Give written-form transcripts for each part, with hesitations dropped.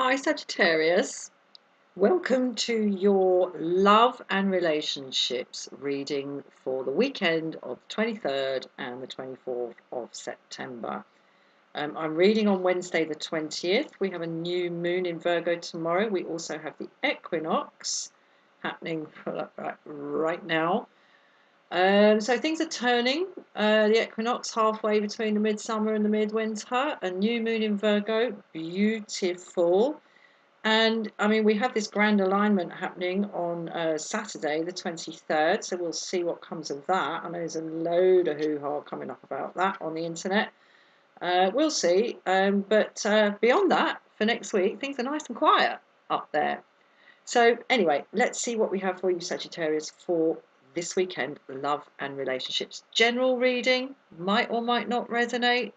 Hi Sagittarius, welcome to your love and relationships reading for the weekend of the 23rd and the 24th of September. I'm reading on Wednesday the 20th. We have a new moon in Virgo tomorrow. We also have the equinox happening right now. So things are turning. The equinox halfway between the midsummer and the midwinter. A new moon in Virgo, beautiful. And I mean, we have this grand alignment happening on Saturday, the 23rd. So we'll see what comes of that. I know there's a load of hoo-ha coming up about that on the internet. We'll see. But beyond that, for next week, things are nice and quiet up there. So anyway, let's see what we have for you, Sagittarius, for this weekend, love and relationships. General reading might or might not resonate.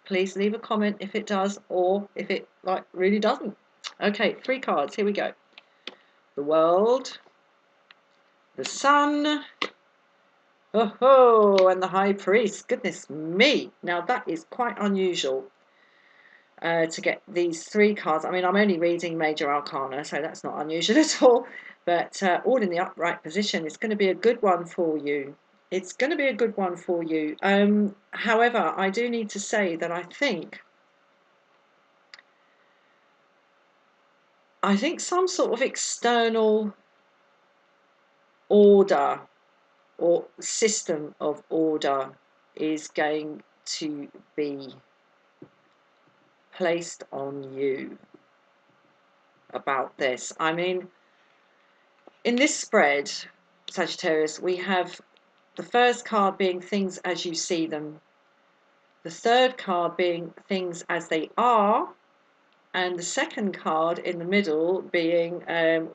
Please leave a comment if it does, or if it really doesn't. Okay, 3 cards. Here we go. The World, the Sun, and the High Priest. Goodness me. Now that is quite unusual to get these 3 cards. I mean, I'm only reading Major Arcana, so that's not unusual at all. But all in the upright position. It's going to be a good one for you. It's going to be a good one for you. However, I do need to say that I think some sort of external order or system of order is going to be placed on you about this. I mean, in this spread, Sagittarius, we have the first card being things as you see them, the third card being things as they are, and the second card in the middle being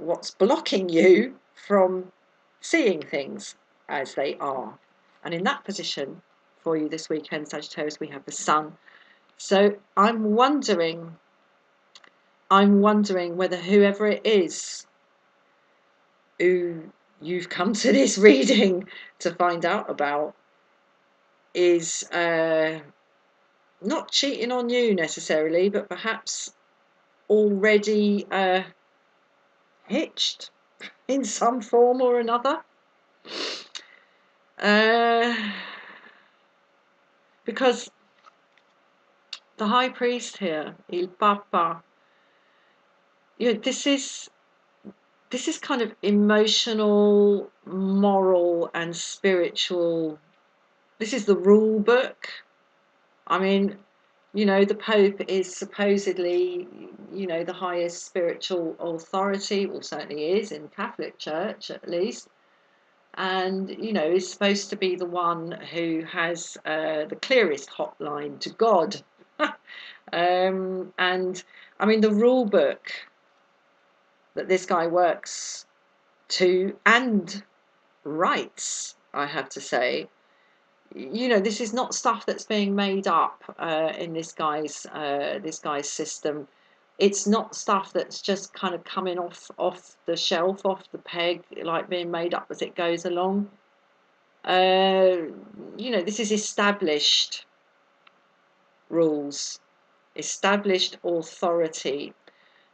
what's blocking you from seeing things as they are. And in that position for you this weekend, Sagittarius, we have the Sun. So I'm wondering whether whoever it is who you've come to this reading to find out about is not cheating on you necessarily, but perhaps already hitched in some form or another. Because the High Priest here, Il Papa, this is kind of emotional, moral, and spiritual. This is the rule book. I mean, the Pope is supposedly, the highest spiritual authority, well, certainly is in the Catholic Church at least. And, is supposed to be the one who has the clearest hotline to God. And, I mean, the rule book that this guy works to and writes, I have to say, this is not stuff that's being made up in this guy's system. It's not stuff that's just kind of coming off the shelf, off the peg, like being made up as it goes along. This is established rules, established authority.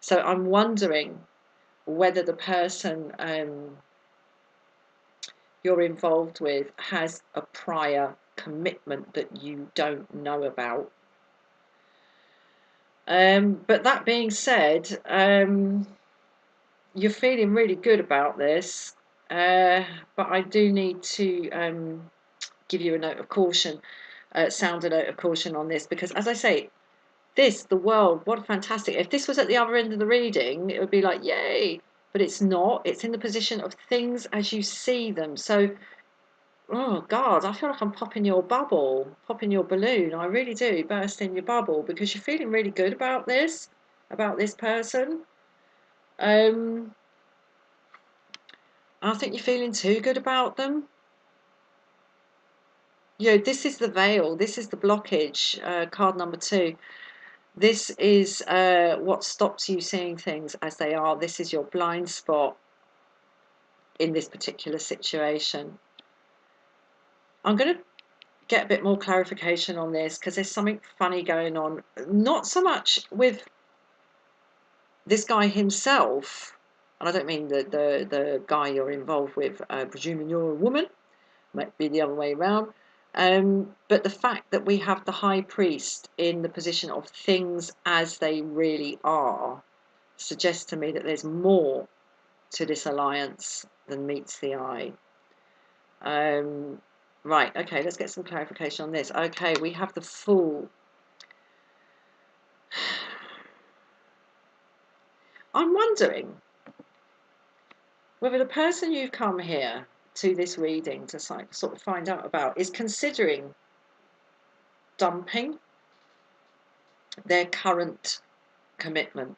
So I'm wondering whether the person you're involved with has a prior commitment that you don't know about. But that being said, you're feeling really good about this, but I do need to give you a note of caution, sound a note of caution on this, because as I say, the World, what fantastic. If this was at the other end of the reading, it would be like, yay, but it's not. It's in the position of things as you see them. So, oh God, I feel like I'm popping your bubble, popping your balloon. I really do, bursting your bubble, because you're feeling really good about this person. I think you're feeling too good about them. This is the veil. This is the blockage, card number 2. This is what stops you seeing things as they are. This is your blind spot in this particular situation. I'm going to get a bit more clarification on this because there's something funny going on. Not so much with this guy himself, and I don't mean the guy you're involved with, presuming you're a woman, might be the other way around. But the fact that we have the high priest in the position of things as they really are suggests to me that there's more to this alliance than meets the eye. Right, okay, let's get some clarification on this. Okay, we have the Fool. I'm wondering whether the person you've come here to this reading to sort of find out about is considering dumping their current commitment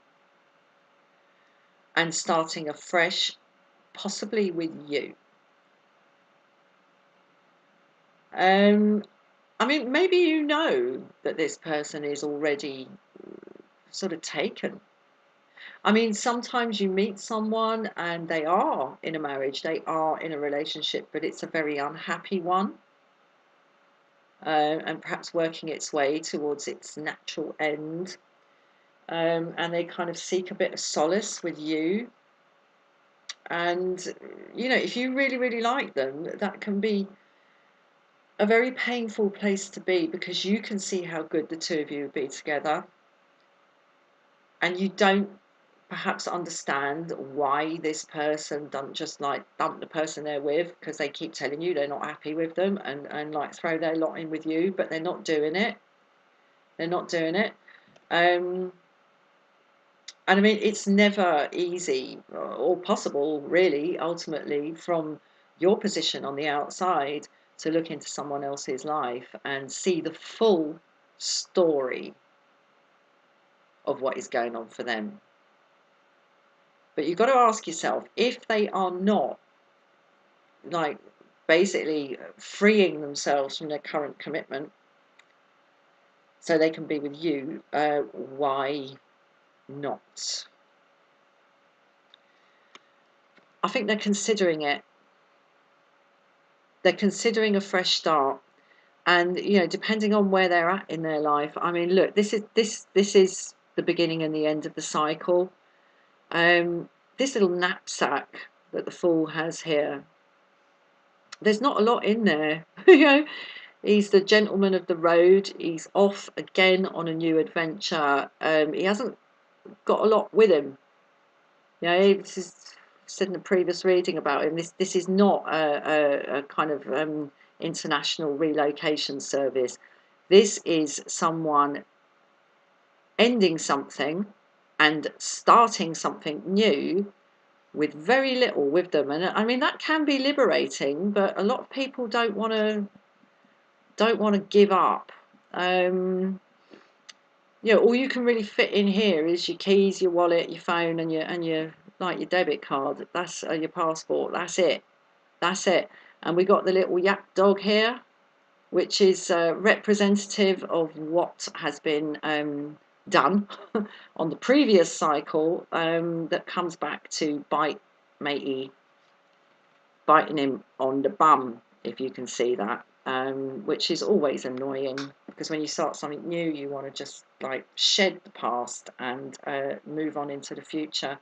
and starting afresh, possibly with you. I mean, maybe you know that this person is already sort of taken. I mean, sometimes you meet someone and they are in a marriage, they are in a relationship, but it's a very unhappy one, and perhaps working its way towards its natural end. And they kind of seek a bit of solace with you. And, you know, if you really, really like them, that can be a very painful place to be, because you can see how good the two of you would be together. And you don't perhaps understand why this person doesn't just like dump the person they're with, because they keep telling you they're not happy with them, and like throw their lot in with you, but they're not doing it. They're not doing it. And I mean, it's never easy or possible, really, ultimately, from your position on the outside, to look into someone else's life and see the full story of what is going on for them. But you've got to ask yourself, if they are not, like, basically freeing themselves from their current commitment so they can be with you, why not? I think they're considering it. They're considering a fresh start. And, you know, depending on where they're at in their life, I mean, look, this is the beginning and the end of the cycle. This little knapsack that the Fool has here, there's not a lot in there. You know, he's the gentleman of the road. He's off again on a new adventure. He hasn't got a lot with him. You know, this is said in a previous reading about him. This is not a kind of international relocation service. This is someone ending something and starting something new with very little with them. And I mean, that can be liberating, but a lot of people don't want to give up. You know, all you can really fit in here is your keys, your wallet, your phone, and your like your debit card. That's your passport. That's it. That's it. And we got the little yak dog here, which is representative of what has been done on the previous cycle, that comes back to bite matey, biting him on the bum, if you can see that, which is always annoying, because when you start something new, you want to just like shed the past and move on into the future.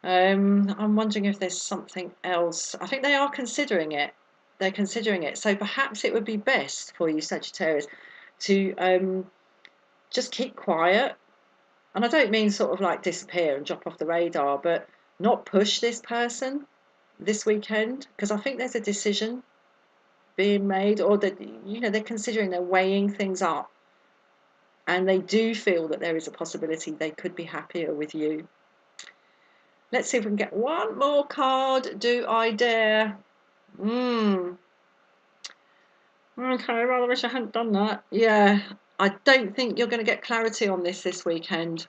I'm wondering if there's something else. I think they are considering it. They're considering it. So perhaps it would be best for you, Sagittarius, to just keep quiet. And I don't mean sort of like disappear and drop off the radar, but not push this person this weekend, because I think there's a decision being made, or that, you know, they're considering, they're weighing things up, and they do feel that there is a possibility they could be happier with you. Let's see if we can get one more card. Do I dare? Okay, I rather wish I hadn't done that. Yeah, I don't think you're going to get clarity on this weekend.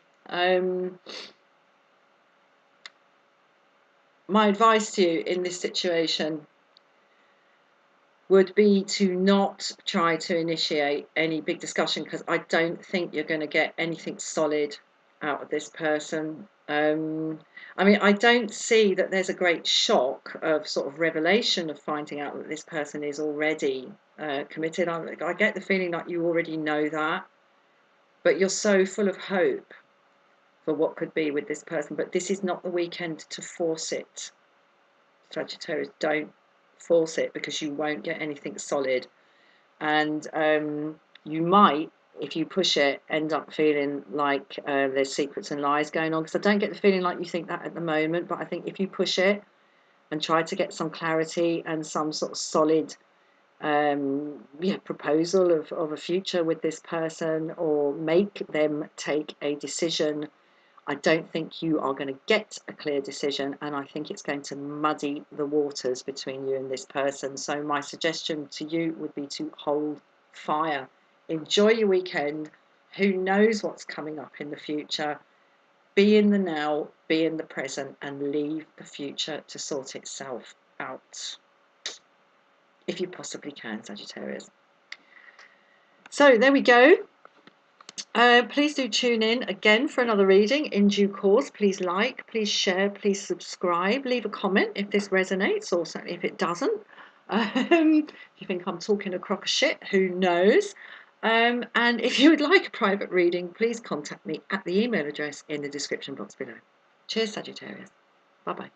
My advice to you in this situation would be to not try to initiate any big discussion, because I don't think you're going to get anything solid out of this person. I mean, I don't see that there's a great shock of sort of revelation of finding out that this person is already committed. I get the feeling that you already know that, but you're so full of hope for what could be with this person. But this is not the weekend to force it. Sagittarius, don't force it, because you won't get anything solid. And you might, if you push it, end up feeling like there's secrets and lies going on, because I don't get the feeling like you think that at the moment. But I think if you push it and try to get some clarity and some sort of solid proposal of a future with this person, or make them take a decision, I don't think you are going to get a clear decision, and I think it's going to muddy the waters between you and this person. So my suggestion to you would be to hold fire. Enjoy your weekend. Who knows what's coming up in the future? Be in the now, be in the present, and leave the future to sort itself out, if you possibly can, Sagittarius. So there we go. Please do tune in again for another reading in due course. Please like, please share, please subscribe. Leave a comment if this resonates, or certainly if it doesn't. If you think I'm talking a crock of shit, who knows? And if you would like a private reading, please contact me at the email address in the description box below. Cheers, Sagittarius. Bye-bye.